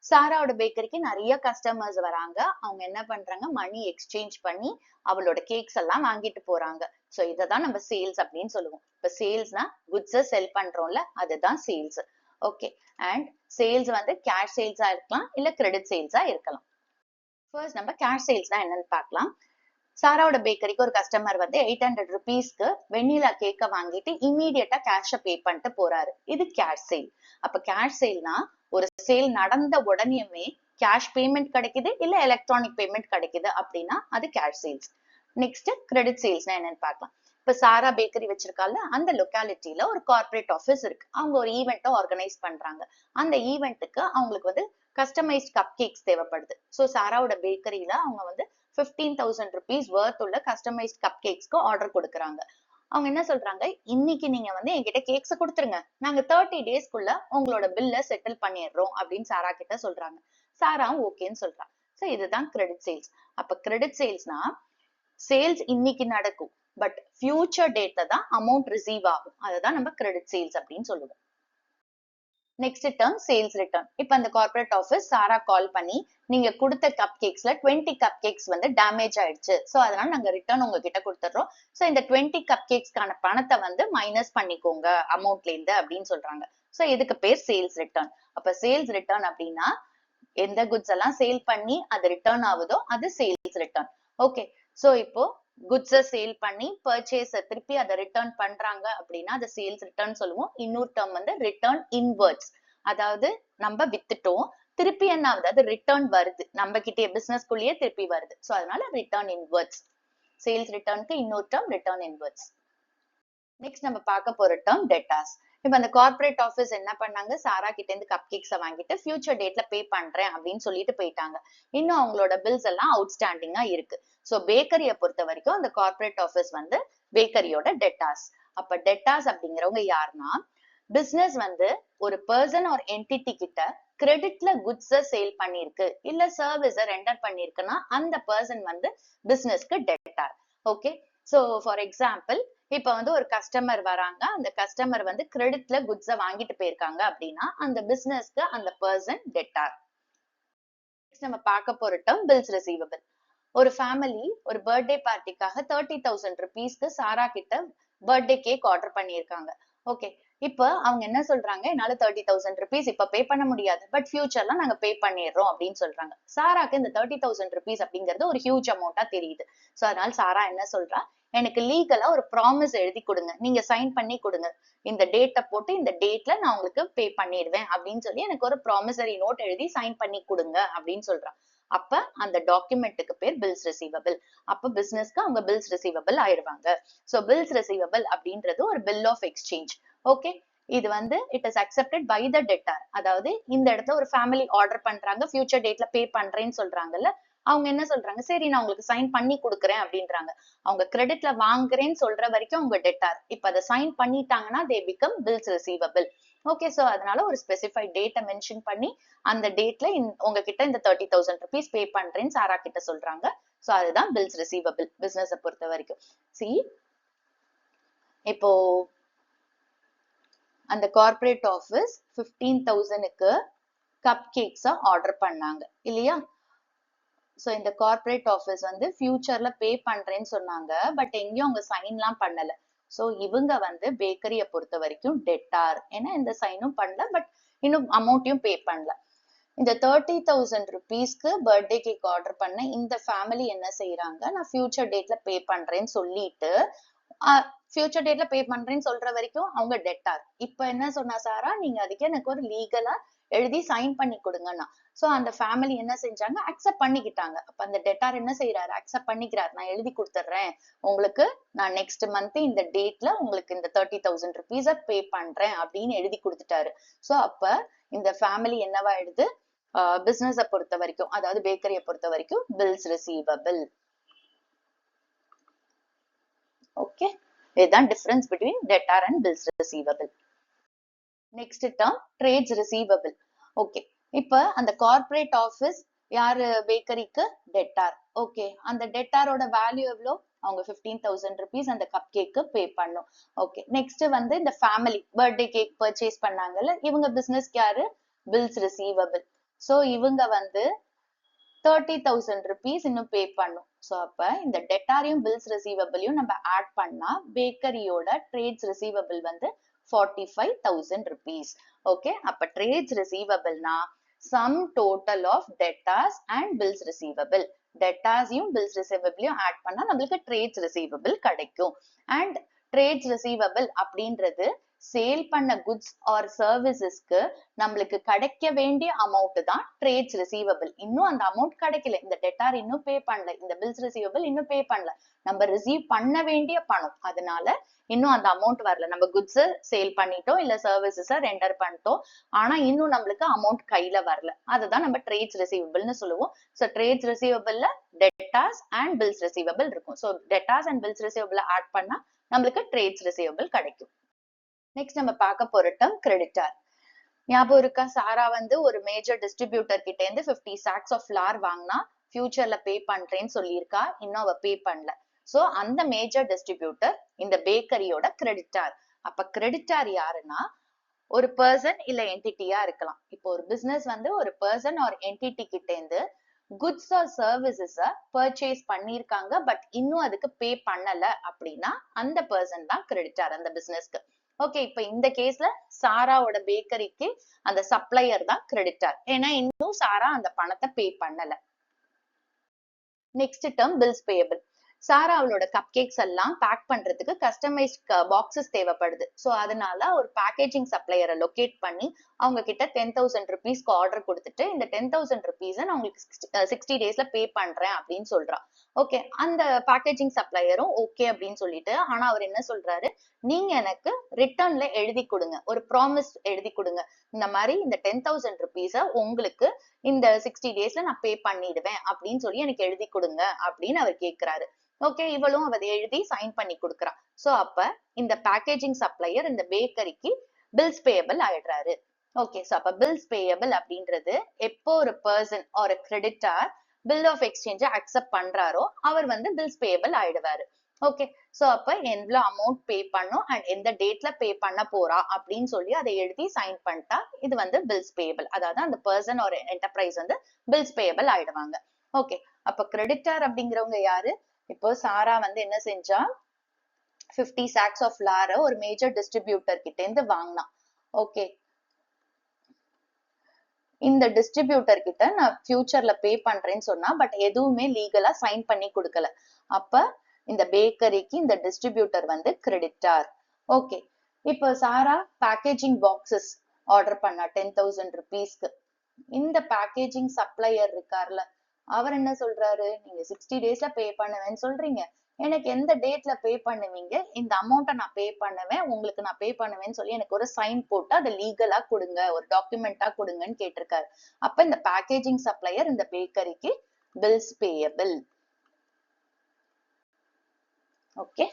சாராவோட பேக்கரிக்கு நிறைய கஸ்டமர்ஸ் வராங்க. அவங்க என்ன பண்றாங்க, மணி எக்ஸ்சேஞ்ச் பண்ணி அவளோட கேக்ஸ் எல்லாம் வாங்கிட்டு போறாங்க. சோ இததான் நம்ம சேல்ஸ் அப்படின்னு சொல்லுவோம். இப்ப சேல்ஸ்னா குட்ஸ செல் பண்றோம்ல, அதுதான் சேல்ஸ். ஓகே, அண்ட் சேல்ஸ் வந்து கேஷ் சேல்ஸா இருக்கலாம், இல்ல கிரெடிட் சேல்ஸா இருக்கலாம். ஃபர்ஸ்ட் நம்ம கேஷ் சேல்ஸ்னா என்னன்னு பார்க்கலாம். சாராவோட பேக்கரிக்கு ஒரு கஸ்டமர் வந்து 800 ருபீஸ்க்கு வெண்ணிலா கேக்க வாங்கிட்டு இமீடியட்டா கேஷ பே பண்ணிட்டு போறாரு. இது கேஷ் சேல். அப்ப கேஷ் சேல்னா ஒரு சேல் நடந்த உடனேயுமே கேஷ் பேமெண்ட் கிடைக்குது, இல்ல எலக்ட்ரானிக் பேமெண்ட் கிடைக்குது அப்படின்னா அது கேஷ் சேல்ஸ். நெக்ஸ்ட் கிரெடிட் சேல்ஸ்னா என்னன்னு பார்க்கலாம். இப்ப சாரா பேக்கரி வச்சிருக்கால, அந்த லொக்காலிட்டியில ஒரு கார்பரேட் ஆஃபீஸ் இருக்கு. அவங்க ஒரு ஈவெண்ட்டை ஆர்கனைஸ் பண்றாங்க. அந்த ஈவெண்ட்டுக்கு அவங்களுக்கு வந்து கஸ்டமைஸ்ட் கப் கேக்ஸ் தேவைப்படுது. சோ சாராவோட பேக்கரியில அவங்க வந்து 15,000 rupees worth உள்ள கஸ்டமைஸ்ட் கப் கேக்ஸ்க்கு ஆர்டர் கொடுக்குறாங்க. அவங்க என்ன சொல்றாங்க, இன்னைக்கு நீங்க வந்து என்கிட்ட கேக்ஸ் கொடுத்துருங்க, நாங்க 30 டேஸ்க்குள்ள உங்களோட பில்ல செட்டில் பண்ணிடுறோம் அப்படின்னு சாரா கிட்ட சொல்றாங்க. சாராவும் ஓகேன்னு சொல்றாங்க. சோ இதுதான் கிரெடிட் சேல்ஸ். அப்ப கிரெடிட் சேல்ஸ்னா சேல்ஸ் இன்னைக்கு நடக்கும், பட் ஃபியூச்சர் டேட்ல தான் அமௌண்ட் ரிசீவ் ஆகும். அதுதான் நம்ம கிரெடிட் சேல்ஸ் அப்படின்னு சொல்லுவோம். Next term sales return. இப்ப அந்த கார்பரேட் ஆஃபீஸ் சாரா கால் பண்ணி, நீங்க கொடுத்த கப் கேக்ஸ்ல 20 கப் கேக்ஸ் வந்து டேமேஜ் ஆயிடுச்சு, சோ அதனால நாங்க ரிட்டர்ன் உங்ககிட்ட கொடுத்துறோம். சோ இந்த 20 கப் கேக்ஸ்க்கான பணத்தை வந்து மைனஸ் பண்ணிக்கோங்க அமௌண்ட்ல இருந்து அப்படின்னு சொல்றாங்க. சோ இதுக்கு பேர் சேல்ஸ் ரிட்டர்ன். அப்ப சேல்ஸ் ரிட்டர்ன் அப்படின்னா எந்த குட்ஸ் எல்லாம் சேல் பண்ணி அது ரிட்டர்ன் ஆகுதோ அது சேல்ஸ் ரிட்டர்ன். ஓகே, சோ இப்போ குட்ஸ சேல் பண்ணி பர்ச்சேஸ் திருப்பி அதை ரிட்டர்ன் பண்றாங்க அப்படின்னா அதை சேல்ஸ் ரிட்டர்ன் சொல்லுவோம். இன்னொரு டேர்ம் வந்து ரிட்டர்ன் இன்வர்ட்ஸ். அதாவது நம்ம வித்துட்டோம், திருப்பி என்ன ஆகுது, அது ரிட்டர்ன் வருது நம்ம கிட்டே, பிசினஸ் குள்ளேயே திருப்பி வருது. சோ அதனால ரிட்டர்ன் இன்வர்ட்ஸ். சேல்ஸ் ரிட்டர்னுக்கு இன்னொரு டேர்ம் ரிட்டர்ன் இன்வர்ட்ஸ். நெக்ஸ்ட் நம்ம பார்க்க போற டேர்ம் டெட்டாஸ். இப்ப அந்த கார்பரேட் ஆஃபீஸ் என்ன பண்ணாங்க, சாரா கிட்ட இருந்து கப் கேக்ஸ வாங்கிட்டு ஃபியூச்சர் டேட்ல பே பண்றேன் அப்படின்னு சொல்லிட்டு போயிட்டாங்க. இன்னும் அவங்களோட பில்ஸ் எல்லாம் அவுட்ஸ்டாண்டிங்கா இருக்கு. சோ பேக்கரிய பொறுத்த வரைக்கும் அந்த கார்பரேட் ஆஃபீஸ் வந்து பேக்கரியோட டெட்டாஸ். அப்ப டெட்டாஸ் அப்படிங்கிறவங்க யாருன்னா, பிசினஸ் வந்து ஒரு பர்சன் ஒரு என்டிட்டி கிட்ட கிரெடிட்ல குட்ஸ சேல் பண்ணிருக்கு, இல்ல சர்வீஸ ரெண்டர் பண்ணிருக்குன்னா அந்த பர்சன் வந்து பிசினஸ்க்கு debtor. Okay, so for example இப்ப வந்து ஒரு கஸ்டமர் வராங்க, அந்த கஸ்டமர் வந்து கிரெடிட்ல குட்ஸ வாங்கிட்டு போயிருக்காங்க அப்படின்னா அந்த பிசினஸ்க்கு அந்த பர்சன் டெட்டார். நம்ம பார்க்க போற டேர்ம் பில்ஸ் ரிசீவபிள். ஒரு ஃபேமிலி ஒரு பர்த்டே பார்ட்டிக்காக 30,000 ருபீஸ்க்கு சாரா கிட்ட பர்த்டே கேக் ஆர்டர் பண்ணியிருக்காங்க. ஓகே, இப்ப அவங்க என்ன சொல்றாங்க, என்னால 30,000 ருபீஸ் இப்ப பே பண்ண முடியாது, பட் ஃபியூச்சர்ல நாங்க பே பண்ணிடுறோம் அப்படின்னு சொல்றாங்க. சாராக்கு இந்த 30,000 ருபீஸ் அப்படிங்கிறது ஒரு ஹியூஜ் அமௌண்டா தெரியுது. சோ அதனால சாரா என்ன சொல்றா, எனக்கு லீகலா ஒரு ப்ராமிஸ் எழுதி கொடுங்க, நீங்க சைன் பண்ணி கொடுங்க, இந்த டேட்டை போட்டு இந்த டேட்ல நான் உங்களுக்கு பே பண்ணிடுவேன் அப்படின்னு சொல்லி எனக்கு ஒரு ப்ராமிசரி நோட் எழுதி சைன் பண்ணி கொடுங்க அப்படின்னு சொல்றான். அப்ப அந்த டாக்குமெண்ட்டுக்கு பேர் பில்ஸ் ரிசீவபிள். அப்ப பிசினஸ்க்கு அவங்க பில்ஸ் ரிசீவபிள் ஆயிடுவாங்க. சோ பில்ஸ் ரிசீவபிள் அப்படின்றது ஒரு பில் ஆஃப் எக்ஸ்சேஞ்ச். ஓகே, இது வந்து it is accepted by the debtor. அதாவது இந்த இடத்துல ஒரு ஃபேமிலி ஆர்டர் பண்றாங்க, ஃபியூச்சர் டேட்ல பே பண்றேன்னு சொல்றாங்கல்ல, அவங்க என்ன சொல்றாங்க, சரி நான் உங்களுக்கு சைன் பண்ணி கொடுக்குறேன் அப்படின்றாங்க. அவங்க கிரெடிட்ல வாங்குறேன்னு சொல்ற வரைக்கும் அவங்க டெட்டார். இப்ப அதை சைன் பண்ணிட்டாங்கன்னா they become bills receivable. Okay, so அதனால ஒரு ஸ்பெசிஃபைட் டேட்டை மென்ஷன் பண்ணி அந்த டேட்ல உங்ககிட்ட இந்த 30,000 ருபீஸ் பே பண்றேன்னு சாரா கிட்ட சொல்றாங்க. சோ அதுதான் பில்ஸ் ரிசீவபிள் பிசினஸ் பொறுத்த வரைக்கும். சி இப்போ அந்த கார்பரேட் ஆஃபீஸ் 15,000க்கு கப் கேக்ஸ ஆர்டர் பண்ணாங்க இல்லையா. சோ இந்த கார்ப்பரேட் ஆஃபீஸ் வந்து ஃபியூச்சர்ல பே பண்றேன்னு சொன்னாங்க, பட் எங்கேயும் அவங்க சைன்லாம் பண்ணல. சோ இவங்க வந்து பேக்கரிய பொறுத்த வரைக்கும் டெட்டார். ஏன்னா எந்த சைனும் பண்ணல, பட் இன்னும் அமௌண்ட்டையும் பே பண்ணல. இந்த 30,000 ருபீஸ்க்கு பர்த்டே கேக் ஆர்டர் பண்ண இந்த ஃபேமிலி என்ன செய்யறாங்க, நான் ஃபியூச்சர் டேட்ல பே பண்றேன்னு சொல்லிட்டு ஃபியூச்சர் டேட்ல பே பண்றேன்னு சொல்ற வரைக்கும் அவங்க டெட்டார். இப்ப என்ன சொன்னா சாரா, நீங்க அதுக்கு எனக்கு ஒரு லீகலா எழுதி சைன் பண்ணி கொடுங்கன்னா. சோ அந்த ஃபேமிலி என்ன செஞ்சாங்க, அக்செப்ட் பண்ணிக்கிட்டாங்க. அப்ப அந்த டெட்டார் என்ன செய்யறாரு, அக்செப்ட் பண்ணிக்கிறாரு. நான் எழுதி கொடுத்துட்றேன் உங்களுக்கு, நான் நெக்ஸ்ட் மந்த் இந்த டேட்ல உங்களுக்கு இந்த 30,000 ருபீஸ பே பண்றேன் அப்படின்னு எழுதி கொடுத்துட்டாரு. சோ அப்ப இந்த ஃபேமிலி என்னவா எழுது, பிசினஸ பொறுத்த வரைக்கும், அதாவது பேக்கரிய பொறுத்த வரைக்கும் பில்ஸ் ரிசீவபிள். ஓகே, இதுதான் difference between debtor and bills receivable. Next term trades receivable. Okay, இப்ப அந்த கார்ப்பரேட் ஆஃபீஸ் யாரு, பேக்கரிக்கு டெட்டார். ஓகே, அந்த டெட்டாரோட வேல்யூ எவ்வளோ, அவங்க 15,000 ருபீஸ் அந்த கப் கேக்கு பே பண்ணும். ஓகே, நெக்ஸ்ட் வந்து இந்த ஃபேமிலி பர்த்டே கேக் பர்ச்சேஸ் பண்ணாங்கல்ல, இவங்க பிசினஸ்க்கு யாரு, பில்ஸ் ரிசீவபிள். சோ இவங்க வந்து 30,000 ருபீஸ் இன்னும் பே பண்ணும். சோ அப்ப இந்த டெட்டாரையும் பில்ஸ் ரிசீவபிளையும் நம்ம ஆட் பண்ணா பேக்கரியோட ட்ரேட்ஸ் ரிசீவபிள் வந்து 45,000 rupees. ஓகே, அப்ப ட்ரேட்ஸ் ரிசீவபிள்னா sum total of debtors and bills receivable. டெட்டார்ஸையும் பில்ஸ் ரிசீவபிளையும் ஆட் பண்ணா நம்மளுக்கு ட்ரேட்ஸ் ரிசீவபிள் கிடைக்கும். அண்ட் ட்ரேட்ஸ் ரிசீவபிள் அப்படின்றது சேல் பண்ண குட்ஸ் ஆர் சர்வீசஸ்க்கு நம்மளுக்கு கிடைக்க வேண்டிய அமௌண்ட் தான் ட்ரேட்ஸ் ரிசீவபிள். இன்னும் அந்த அமௌண்ட் கிடைக்கல, இந்த டெட்டார் இன்னும் பே பண்ணல, இந்த பில்ஸ் ரிசீவபிள் இன்னும் பே பண்ணல, நம்ம ரிசீவ் பண்ண வேண்டிய பணம், அதனால இன்னும் அந்த அமௌண்ட் வரல. நம்ம குட்ஸ் சேல் பண்ணிட்டோம், இல்ல சர்வீசஸ் ரெண்டர் பண்ணிட்டோம், ஆனா இன்னும் நம்மளுக்கு அமௌண்ட் கையில வரல, அதுதான் நம்ம ட்ரேட்ஸ் ரிசீவபிள்னு சொல்லுவோம். சோ ட்ரேட்ஸ் ரிசீவபிள்ல டெட்டார்ஸ் அண்ட் பில்ஸ் ரிசீவபிள் இருக்கும். So debtors and bills receivable add பண்ணா நம்மளுக்கு ட்ரேட்ஸ் ரிசீவபிள் கிடைக்கும். நெக்ஸ்ட் நம்ம பார்க்க போற டேர்ம் கிரெடிட்டார். ஞாபகம் இருக்கா, சாரா வந்து ஒரு மேஜர் டிஸ்ட்ரிபியூட்டர் கிட்ட இருந்து 50 sacks ஆஃப் ஃபிளார் வாங்கினா ஃபியூச்சர்ல பே பண்றேன்னு சொல்லியிருக்கா, இன்னும் அவ பே பண்ணல. சோ அந்த மேஜர் டிஸ்ட்ரிபியூட்டர் இந்த பேக்கரியோட கிரெடிட்டார். அப்ப கிரெடிட்டார் யாருன்னா ஒரு பர்சன் இல்ல என்டிட்டியா இருக்கலாம். இப்போ ஒரு பிசினஸ் வந்து ஒரு பர்சன் ஆர் என்டிட்டி கிட்ட இருந்து குட்ஸ் ஆர் சர்வீசஸ பர்ச்சேஸ் பண்ணிருக்காங்க, பட் இன்னும் அதுக்கு பே பண்ணல அப்படின்னா அந்த பர்சன் தான் கிரெடிட்டார் அந்த பிசினஸ்க்கு. ஓகே, இப்ப இந்த கேஸ்ல சாராவோட பேக்கரிக்கு அந்த சப்ளையர் தான் கிரெடிட்டார், ஏன்னா இன்னும் சாரா அந்த பணத்தை பே பண்ணல. Next term bills payable. Sara அவளோட கப் கேக்ஸ் எல்லாம் பேக் பண்றதுக்கு கஸ்டமைஸ்ட் பாக்ஸஸ் தேவைப்படுது. சோ அதனால ஒரு பேக்கேஜிங் சப்ளையரை லொகேட் பண்ணி அவங்க கிட்ட 10,000 ருபீஸ்க்கு ஆர்டர் கொடுத்துட்டு இந்த 10,000 ருபீஸை நான் உங்களுக்கு 60 டேஸ்ல பே பண்றேன் அப்படின்னு சொல்றா. ஓகே, அந்த பேக்கேஜிங் சப்ளையரும் ஓகே அப்படின்னு சொல்லிட்டு, ஆனா அவர் என்ன சொல்றாரு, நீங்க எனக்கு ரிட்டர்ன்ல எழுதி கொடுங்க, ஒரு ப்ராமிஸ் எழுதி கொடுங்க, இந்த மாதிரி இந்த 10,000 ருபீஸ உங்களுக்கு இந்த 60 டேஸ்ல நான் பே பண்ணிடுவேன் அப்படின்னு சொல்லி எனக்கு எழுதி கொடுங்க அப்படின்னு அவர் கேட்கிறாரு. ஓகே, இவளும் அதை எழுதி சைன் பண்ணி கொடுக்குறா. சோ அப்ப இந்த பேக்கேஜிங் சப்ளையர் இந்த பேக்கரிக்கு பில்ஸ் பேயபிள் ஆயிடுறாரு. ஓகே, சோ அப்ப பில்ஸ் பேயபிள் அப்படின்றது எப்போ ஒரு பர்சன் ஒரு கிரெடிட்டார் பில் ஆஃப் எக்ஸ்சேஞ்ச அக்செப்ட் பண்றாரோ அவர் வந்து பில்ஸ் பேயபிள் ஆயிடுவாரு. ஓகே, சோ அப்ப எவ்வளவு அமௌண்ட் பே பண்ணும் அண்ட் எந்த டேட்ல பே பண்ண போறா அப்படின்னு சொல்லி அதை எழுதி சைன் பண்ணிட்டா இது வந்து பில்ஸ் பேயபிள். அதாவது அந்த பர்சன் ஒரு என்டர்பிரைஸ் வந்து பில்ஸ் பேயபிள் ஆயிடுவாங்க. ஓகே, அப்ப கிரெடிட்டார் அப்படிங்கிறவங்க யாரு, இப்போ சாரா வந்து என்ன செஞ்சா 50 sacks ஆஃப் ஃபிளார ஒரு மேஜர் டிஸ்ட்ரிபியூட்டர் கிட்ட இருந்து வாங்கினா. ஓகே, இந்த டிஸ்ட்ரிபியூட்டர் கிட்ட நான் ஃபியூச்சர்ல பே பண்றேன்னு சொன்னா, பட் எதுவுமே லீகலா சைன் பண்ணி கொடுக்கல. அப்ப இந்த பேக்கரிக்கு இந்த டிஸ்ட்ரிபியூட்டர் வந்து கிரெடிட்டார். ஓகே, இப்போ சாரா பேக்கேஜிங் பாக்ஸஸ் ஆர்டர் பண்ணா 10,000 ருபீஸ்க்கு. இந்த பேக்கேஜிங் சப்ளையர் இருக்கார்ல, அவர் என்ன சொல்றாரு, நீங்க 60 டேஸ்ல பே பண்ணுவேன்னு சொல்றீங்க, எனக்கு எந்த டேட்ல பே பண்ணுவீங்க, இந்த அமௌண்ட்டை நான் பே பண்ணுவேன், உங்களுக்கு நான் பே பண்ணுவேன்னு சொல்லி எனக்கு ஒரு சைன் போட்டு அதை லீகலா கொடுங்க, ஒரு டாக்குமெண்டா கொடுங்கன்னு கேட்டிருக்காரு. அப்ப இந்த பேக்கேஜிங் சப்ளையர் இந்த பேக்கரிக்கு பில்ஸ் பேயபிள். ஓகே,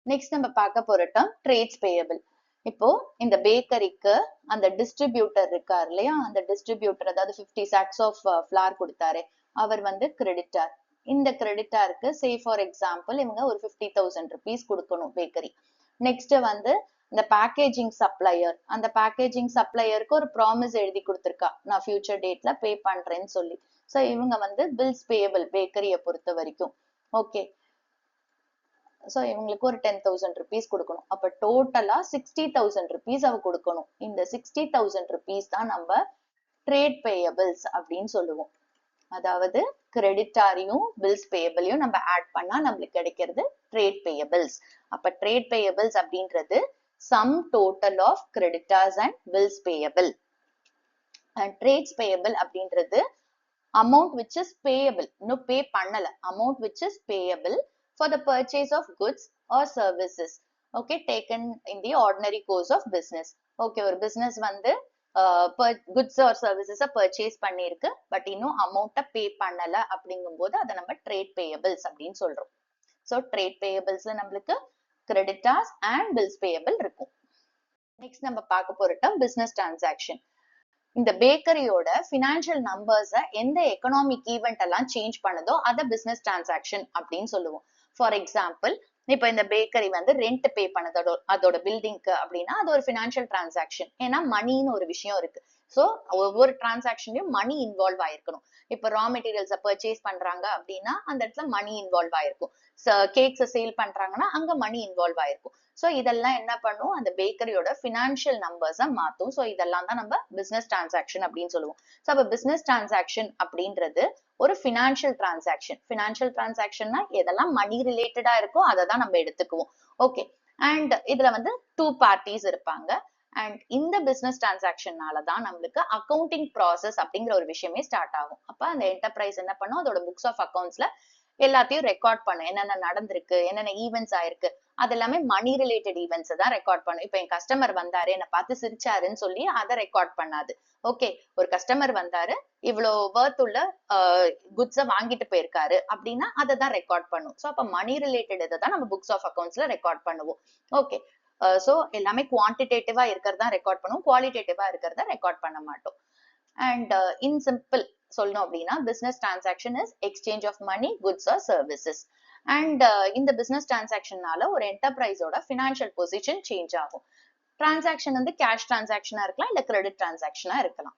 நெக்ஸ்ட் நம்ம பார்க்க போற டேர்ம் ட்ரேட்ஸ் பேயபிள். இப்போ இந்த பேக்கரிக்கு அந்த டிஸ்ட்ரிபியூட்டர் இருக்கார் இல்லையா, அந்த டிஸ்ட்ரிபியூட்டர் அதாவது 50 sacks ஆஃப் ஃபிளார் கொடுத்தாரு, அவர் வந்து கிரெடிட்டார். இந்த கிரெடிட்டாருக்கு சே ஃபார் எக்ஸாம்பிள் இவங்க ஒரு 50,000 ருபீஸ் கொடுக்கணும் பேக்கரி. நெக்ஸ்ட் வந்து இந்த பேக்கேஜிங் சப்ளையர், அந்த பேக்கேஜிங் சப்ளையருக்கு ஒரு ப்ராமிஸ் எழுதி கொடுத்துருக்கா, நான் ஃபியூச்சர் டேட்ல பே பண்றேன்னு சொல்லி. ஸோ இவங்க வந்து பில்ஸ் பேயபிள் பேக்கரியை பொறுத்த வரைக்கும். ஓகே, ஸோ இவங்களுக்கு ஒரு 10,000 ருபீஸ் கொடுக்கணும். அப்ப டோட்டலா 60,000 ருபீஸ் அவ கொடுக்கணும். இந்த 60,000 ருபீஸ் தான் நம்ம ட்ரேட் பேயபிள்ஸ் அப்படின்னு சொல்லுவோம். அதாவது கிரெடிட்டாரையும் பில்ஸ் பேயபிளையும் நம்ம ஆட் பண்ணா நம்மளுக்கு கிடைக்கிறது ட்ரேட் பேயபிள்ஸ். அப்ப ட்ரேட் பேயபிள்ஸ் அப்படின்றது sum total of creditors and bills payable. And trades payable அப்படின்றது amount which is payable, இன்னும் பே பண்ணல, amount which is payable for the purchase of goods or services, okay, taken in the ordinary course of business. Okay, ஒரு business வந்து goods or services purchase பண்ணிருக்கு, but இன்னும் amount பே பண்ணல அப்படிங்கும்போது அதை நம்ம trade payables அப்படின்னு சொல்றோம். So trade payablesல நம்மளுக்கு creditors and bills payable இருக்கும். நெக்ஸ்ட் நம்ம பார்க்க போற term business transaction. இந்த பேக்கரியோட பினான்சியல் நம்பர்ஸ எந்த எக்கனாமிக் ஈவெண்ட் எல்லாம் சேஞ்ச் பண்ணுதோ அதை பிசினஸ் டிரான்சாக்ஷன் அப்படின்னு சொல்லுவோம். ஃபார் எக்ஸாம்பிள், இப்ப இந்த பேக்கரி வந்து ரெண்ட் பே பண்ணதோட அதோட பில்டிங்க்கு அப்படின்னா அது ஒரு பினான்சியல் டிரான்சாக்ஷன். ஏன்னா மணின்னு ஒரு விஷயம் இருக்கு. சோ ஒவ்வொரு டிரான்சாக்ஷன்லயும் மணி இன்வால்வ் ஆயிருக்கணும். இப்ப ரா மெட்டீரியல்ஸ பர்ச்சேஸ் பண்றாங்க அப்படின்னா அந்த இடத்துல மணி இன்வால்வ் ஆயிருக்கும். கேக்ஸ சேல் பண்றாங்கன்னா அங்க மணி இன்வால்வ் ஆயிருக்கும். சோ இதெல்லாம் என்ன பண்ணும், அந்த பேக்கரியோட பினான்சியல் நம்பர்ஸ மாத்தும். சோ இதெல்லாம் தான் நம்ம பிசினஸ் டிரான்சாக்ஷன் அப்படின்னு சொல்லுவோம். சோ அப்ப பிசினஸ் டிரான்சாக்ஷன் அப்படின்றது ஒரு பினான்சியல் டிரான்சாக்ஷன். பினான்சியல் டிரான்சாக்ஷன்னா எதெல்லாம் மணி ரிலேட்டடா இருக்கோ அதை தான் நம்ம எடுத்துக்குவோம். ஓகே, அண்ட் இதுல வந்து 2 பார்ட்டிஸ் இருப்பாங்க. அண்ட் இந்த பிசினஸ் டிரான்சாக்ஷன்னால தான் நம்மளுக்கு அக்கௌண்டிங் ப்ராசஸ் அப்படிங்கிற ஒரு விஷயமே ஸ்டார்ட் ஆகும். அப்ப அந்த என்டர்பிரைஸ் என்ன பண்ணும், அதோட புக்ஸ் ஆஃப் அக்கௌண்ட்ஸ்ல எல்லாத்தையும் ரெக்கார்ட் பண்ணும். என்னென்ன நடந்திருக்கு, என்னென்ன ஈவெண்ட்ஸ் ஆயிருக்கு, அது எல்லாமே மணி ரிலேட்டட் ஈவெண்ட்ஸ் தான் ரெக்கார்ட் பண்ணும். இப்ப என் கஸ்டமர் வந்தாரு, என்னை பார்த்து சிரிச்சாருன்னு சொல்லி அதை ரெக்கார்ட் பண்ணாது. ஓகே, ஒரு கஸ்டமர் வந்தாரு, இவ்வளவு வர்த் உள்ள குட்ஸ வாங்கிட்டு போயிருக்காரு அப்படின்னா அதை தான் ரெக்கார்ட் பண்ணும். சோ அப்ப மணி ரிலேட்டட் இதை தான் நம்ம புக்ஸ் ஆஃப் அக்கௌண்ட்ஸ்ல ரெக்கார்ட் பண்ணுவோம். ஓகே, சோ எல்லாமே குவான்டிடேட்டிவா இருக்கிறதா ரெக்கார்ட் பண்ணுவோம், குவாலிட்டேட்டிவா இருக்கிறத ரெக்கார்ட் பண்ண மாட்டோம். அண்ட் இன் சிம்பிள் சொல்லணும் அப்படின்னா business transaction is exchange of money, goods or services. And இந்த பிசினஸ் டிரான்சாக்ஷன்னால ஒரு என்டர்பிரைஸோட பினான்சியல் பொசிஷன் சேஞ்ச் ஆகும். டிரான்சாக்ஷன் வந்து கேஷ் டிரான்சாக்ஷனா இருக்கலாம், இல்ல கிரெடிட் டிரான்சாக்ஷனா இருக்கலாம்.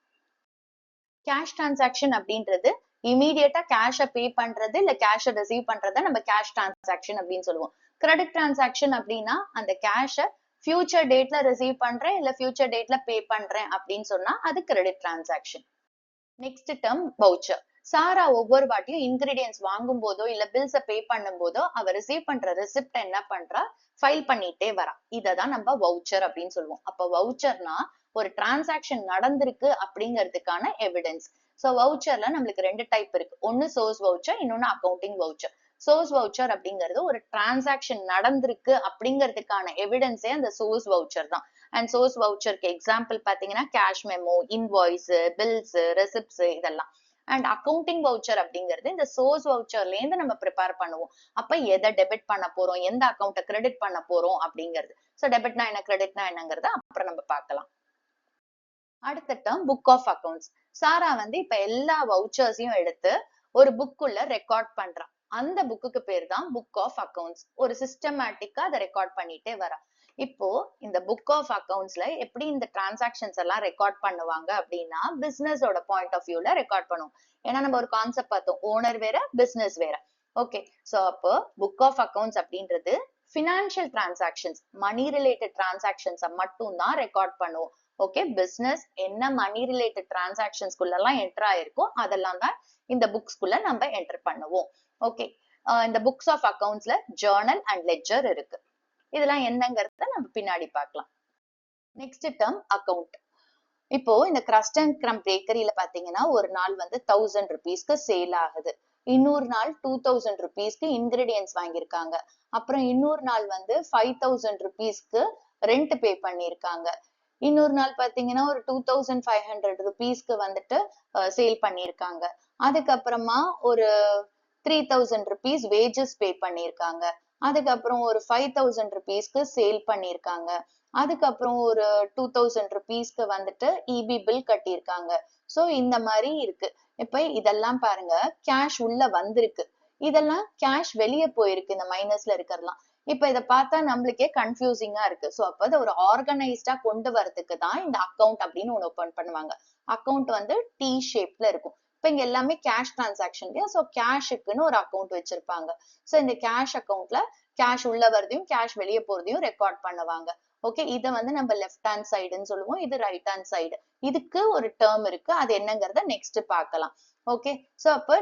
கேஷ் டிரான்சாக்ஷன் அப்படின்றது இமீடியட்டா கேஷ பே பண்றது இல்ல கேஷ ரிசீவ் பண்றத நம்ம கேஷ் டிரான்சாக்ஷன் அப்படின்னு சொல்லுவோம். கிரெடிட் டிரான்சாக்ஷன் அப்படின்னா அந்த கேஷ ஃபியூச்சர் டேட்ல ரிசீவ் பண்றேன் இல்ல ஃபியூச்சர் டேட்ல பே பண்றேன் அப்படின்னு சொன்னா அது credit transaction. Next term voucher. Sara ஒவ்வொரு வாட்டியும் இன்கிரீடியன்ஸ் வாங்கும் போதோ இல்ல பில்ஸ பே பண்ணும் போதோ அவ ரிசீவ் பண்ற ரெசிப்ட் என்ன பண்றா, ஃபைல் பண்ணிட்டே வரா. இததான் நம்ம வவுச்சர் அப்படின்னு சொல்லுவோம். அப்ப வவுச்சர்னா ஒரு டிரான்சாக்ஷன் நடந்திருக்கு அப்படிங்கிறதுக்கான எவிடன்ஸ். சோ வவுச்சர்ல நம்மளுக்கு 2 டைப் இருக்கு. ஒன்னு சோர்ஸ் வவுச்சர், இன்னொன்னு அக்கௌண்டிங் வவுச்சர். சோர்ஸ் வவுச்சர் அப்படிங்கிறது ஒரு டிரான்சாக்ஷன் நடந்திருக்கு அப்படிங்கிறதுக்கான எவிடன்ஸே அந்த சோர்ஸ் வவுச்சர் தான். அண்ட் சோர்ஸ் வவுச்சருக்கு எக்ஸாம்பிள் பாத்தீங்கன்னா cash memo, invoice, bills, receipts இதெல்லாம். அண்ட் அக்கௌண்டிங் வவுச்சர் அப்படிங்கிறது இந்த சோர்ஸ் வவுச்சர்ல இருந்து நம்ம ப்ரிப்பேர் பண்ணுவோம். அப்ப எதை டெபிட் பண்ண போறோம், எந்த அக்கௌண்ட்டை கிரெடிட் பண்ண போறோம் அப்படிங்கிறது. சோ டெபிட்னா என்ன, கிரெடிட்னா என்னங்கிறத அப்புறம் நம்ம பார்க்கலாம். அடுத்த டேர்ம் புக் ஆஃப் அக்கௌண்ட்ஸ். சாரா வந்து இப்ப எல்லா வவுச்சர்ஸையும் எடுத்து ஒரு புக்குள்ள ரெக்கார்ட் பண்றான். அந்த புக்குக்கு பேர் தான் புக் ஆஃப் அக்கௌண்ட்ஸ். ஒரு சிஸ்டமேட்டிக்கா அதை ரெக்கார்ட் பண்ணிட்டே வரா. இப்போ இந்த புக் ஆஃப் அக்கௌண்ட்ஸ்ல எப்படி இந்த டிரான்சாக்ஷன்ஸ் எல்லாம் ரெக்கார்ட் பண்ணுவாங்க அப்படின்னா பிசினஸோட பாயிண்ட் ஆஃப் வியூல ரெக்கார்ட் பண்ணுவோம். ஏன்னா நம்ம ஒரு கான்செப்ட் பார்த்தோம், ஓனர் வேற பிசினஸ் வேற. ஓகே, சோ அப்போ புக் ஆஃப் அக்கௌண்ட்ஸ் அப்படின்றது பினான்சியல் டிரான்சாக்ஷன்ஸ், மணி ரிலேட்டட் டிரான்சாக்ஷன்ஸை மட்டும் தான் ரெக்கார்ட் பண்ணுவோம். ஓகே, பிசினஸ் என்ன மணி ரிலேட்டட் டிரான்சாக்ஷன்ஸ்குள்ள எல்லாம் என்டர் ஆயிருக்கோ அதெல்லாம் தான் இந்த புக்ஸ்குள்ள நம்ம என்டர் பண்ணுவோம். ஓகே, இந்த புக்ஸ் ஆஃப் அக்கௌண்ட்ஸ்ல ஜர்னல் அண்ட் லெட்ஜர் இருக்கு. இதெல்லாம் என்னங்கிறத நம்ம பின்னாடி பார்க்கலாம். Next term account. இப்போ இந்த கிரஸ்ட் அண்ட் கிரம் பேக்கரியில பாத்தீங்கன்னா ஒரு நாள் வந்து 1000 ருபீஸ்க்கு சேல் ஆகுது. இன்னொரு நாள் 2000 ருபீஸ்க்கு இன்கிரீடியன்ஸ் வாங்கியிருக்காங்க. அப்புறம் இன்னொரு நாள் வந்து 5000 ருபீஸ்க்கு ரெண்ட் பே பண்ணிருக்காங்க. இன்னொரு நாள் பாத்தீங்கன்னா ஒரு 2500 ருபீஸ்க்கு வந்துட்டு சேல் பண்ணிருக்காங்க. அதுக்கப்புறமா ஒரு 3000 ருபீஸ் வேஜஸ் பே பண்ணிருக்காங்க. அதுக்கப்புறம் ஒரு 5000 ருபீஸ்க்கு சேல் பண்ணிருக்காங்க. அதுக்கப்புறம் ஒரு 2000 ருபீஸ்க்கு வந்துட்டு இபி பில் கட்டியிருக்காங்க. சோ இந்த மாதிரி இருக்கு. இப்ப இதெல்லாம் பாருங்க, கேஷ் உள்ள வந்திருக்கு, இதெல்லாம் கேஷ் வெளியே போயிருக்கு. இந்த மைனஸ்ல இருக்கிறதுலாம் இப்ப இத பார்த்தா நம்மளுக்கே கன்ஃபியூசிங்கா இருக்கு. சோ அப்ப அத ஒரு ஆர்கனைஸ்டா கொண்டு வரதுக்கு தான் இந்த அக்கவுண்ட் அப்படின்னு ஒண்ணு ஓபன் பண்ணுவாங்க. அக்கவுண்ட் வந்து டி ஷேப்ல இருக்கும். இப்ப இங்க எல்லாமே கேஷ் டிரான்சாக்ஷன் இல்லையா? சோ கேஷுக்குன்னு ஒரு அக்கவுண்ட் வச்சிருப்பாங்க. சோ இந்த கேஷ் அக்கவுண்ட்ல கேஷ் உள்ள வரதையும் கேஷ் வெளிய போறதையும் ரெக்கார்ட் பண்ணுவாங்க. ஓகே, இத வந்து நம்ம லெஃப்ட் ஹேண்ட் சைடுன்னு சொல்லுவோம். இது ரைட் ஹேண்ட் சைடு. இதுக்கு ஒரு டேர்ம் இருக்கு. அது என்னங்கறத நெக்ஸ்ட் பார்க்கலாம். ஓகே, சோ அப்ப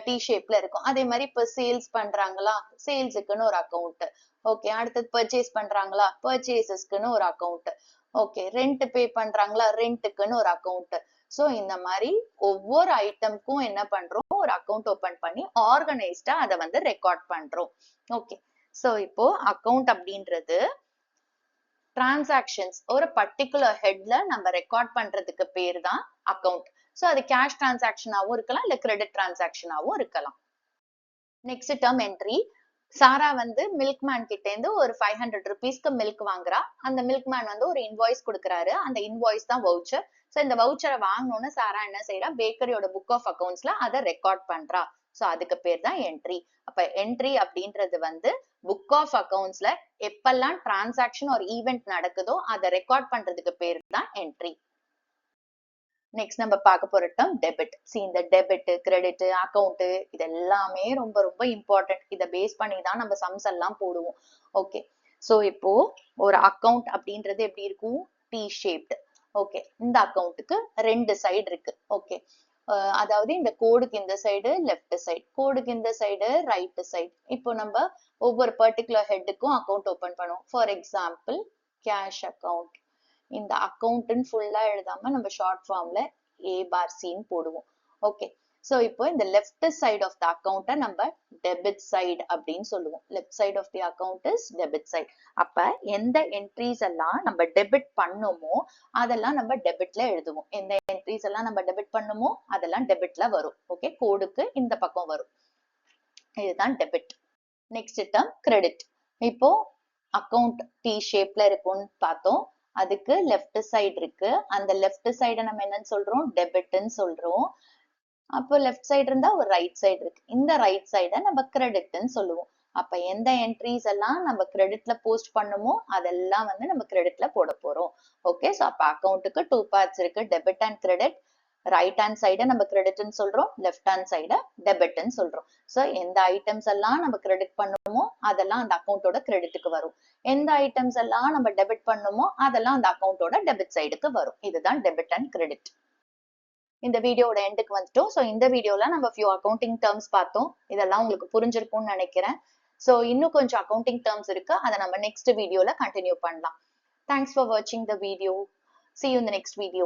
டி ஷேப்ல இருக்கும். அதே மாதிரி இப்ப சேல்ஸ் பண்றாங்களா, சேல்ஸுக்குன்னு ஒரு அக்கவுண்ட். ஓகே, அடுத்தது பர்ச்சேஸ் பண்றாங்களா, பர்ச்சேசஸ்க்குன்னு ஒரு அக்கவுண்ட். ஓகே, ரெண்ட் பே பண்றாங்களா, ரெண்ட்டுக்குன்னு ஒரு அக்கவுண்ட். சோ இந்த மாதிரி ஒவ்வொரு ஐட்டம்க்கும் என்ன பண்றோம், ஒரு அக்கவுண்ட் ஓபன் பண்ணி ஆர்கனைஸ்டா அதை வந்து ரெக்கார்ட் பண்றோம். ஓகே, சோ இப்போ அக்கவுண்ட் அப்படின்றது டிரான்சாக்ஷன்ஸ் ஒரு பர்டிகுலர் ஹெட்ல நம்ம ரெக்கார்ட் பண்றதுக்கு பேர் தான் அக்கவுண்ட். சோ அது கேஷ் டிரான்சாக்ஷனாவும் இருக்கலாம், இல்ல கிரெடிட் டிரான்சாக்ஷனாவும் இருக்கலாம். Next term entry. சாரா வந்து மில்க் மேன் கிட்ட இருந்து ஒரு 500 ருபீஸ்க்கு மில்க் வாங்குறா. அந்த மில்க் மேன் வந்து ஒரு இன்வாய்ஸ் கொடுக்குறாரு. அந்த இன்வாய்ஸ் தான் வவுச்சர். சோ இந்த வவுச்சரை வாங்கணும்னு சாரா என்ன செய்யறா, பேக்கரியோட புக் ஆஃப் அக்கவுண்ட்ஸ்ல அதை ரெக்கார்ட் பண்றா. சோ அதுக்கு பேர் தான் என்ட்ரி. அப்ப என்ட்ரி அப்படின்றது வந்து புக் ஆஃப் அக்கவுண்ட்ஸ்ல எப்பெல்லாம் டிரான்சாக்ஷன் ஒரு ஈவெண்ட் நடக்குதோ அதை ரெக்கார்ட் பண்றதுக்கு பேர் தான் என்ட்ரி. நெக்ஸ்ட் நம்ம பார்க்க போற டேர்ம் டெபிட். இந்த டெபிட், கிரெடிட், அக்கவுண்ட் இது எல்லாமே ரொம்ப ரொம்ப இம்பார்ட்டன்ட். இதை பேஸ் பண்ணி தான் நம்ம சம்ஸ் எல்லாம் போடுவோம். ஓகே, சோ இப்போ ஒரு அக்கவுண்ட் அப்படின்றது எப்படி இருக்கும், டி ஷேப்டு. ஓகே, இந்த அக்கவுண்ட்டுக்கு ரெண்டு சைடு இருக்கு. ஓகே, அதாவது இந்த கோடுக்கு இந்த சைடு லெஃப்ட் சைடு, கோடுக்கு இந்த சைடு ரைட் சைடு. இப்போ நம்ம ஒவ்வொரு பர்டிகுலர் ஹெட்டுக்கும் அக்கவுண்ட் ஓபன் பண்ணுவோம். For example cash account. இந்த அக்கவுண்ட்னு ஃபுல்லா எழுதாம நம்ம ஷார்ட் ஃபார்ம்ல ஏ பார் சின்னு போடுவோம். ஓகே, சோ இப்போ இந்த left side of the account நம்ம டெபிட் சைடு அப்படின்னு சொல்லுவோம். Left side of the account is debit side. அப்ப எந்த என்ட்ரிஸ் எல்லாம் நம்ம டெபிட் பண்ணுமோ அதெல்லாம் நம்ம டெபிட்ல எழுதுவோம். எந்த என்ட்ரிஸ் எல்லாம் நம்ம டெபிட் பண்ணுமோ அதெல்லாம் டெபிட்ல வரும். ஓகே, கோடுக்கு இந்த பக்கம் வரும். இதுதான் டெபிட். Next term credit. இப்போ அக்கவுண்ட் டி ஷேப்ல இருக்கும்னு பார்த்தோம். அதுக்கு லெஃப்ட் சைடு இருக்கு. அந்த லெஃப்ட் சைட நம்ம என்னன்னு சொல்றோம், டெபிட்னு சொல்றோம். அப்போ லெஃப்ட் சைடு இருந்தா ஒரு ரைட் சைடு இருக்கு. இந்த ரைட் சைட நம்ம கிரெடிட்னு சொல்லுவோம். அப்ப எந்த என்ட்ரிஸ் எல்லாம் நம்ம கிரெடிட்ல போஸ்ட் பண்ணுமோ அதெல்லாம் வந்து நம்ம கிரெடிட்ல போட போறோம். ஓகே, சோ அப்ப அக்கவுண்ட்டுக்கு டூ பார்ட்ஸ் இருக்கு, debit and credit. Right hand சைட நம்ம கிரெடிட்னு சொல்றோம், லெஃப்ட் ஹேண்ட் சைட டெபிட்னு சொல்றோம். சோ எந்த ஐட்டம்ஸ் எல்லாம் நம்ம கிரெடிட் பண்ணுமோ அதெல்லாம் அந்த அக்கவுண்டோட கிரெடிட்டுக்கு வரும். எந்த ஐட்டம்ஸ் எல்லாம் நம்ம டெபிட் பண்ணுமோ அதெல்லாம் அந்த அக்கவுண்டோட டெபிட் சைடுக்கு வரும். இதுதான் டெபிட் அண்ட் கிரெடிட். இந்த வீடியோட எண்டுக்கு வந்துட்டோம். ஸோ இந்த வீடியோல நம்ம ஃபியூ அக்கௌண்டிங் டேர்ம்ஸ் பார்த்தோம். இதெல்லாம் உங்களுக்கு புரிஞ்சிருக்கும்னு நினைக்கிறேன். ஸோ இன்னும் கொஞ்சம் அக்கௌண்டிங் டேர்ம்ஸ் இருக்கு, அதை நம்ம நெக்ஸ்ட் வீடியோல கண்டினியூ பண்ணலாம். தேங்க்ஸ் ஃபார் வாட்சிங் the video. See you in the next video.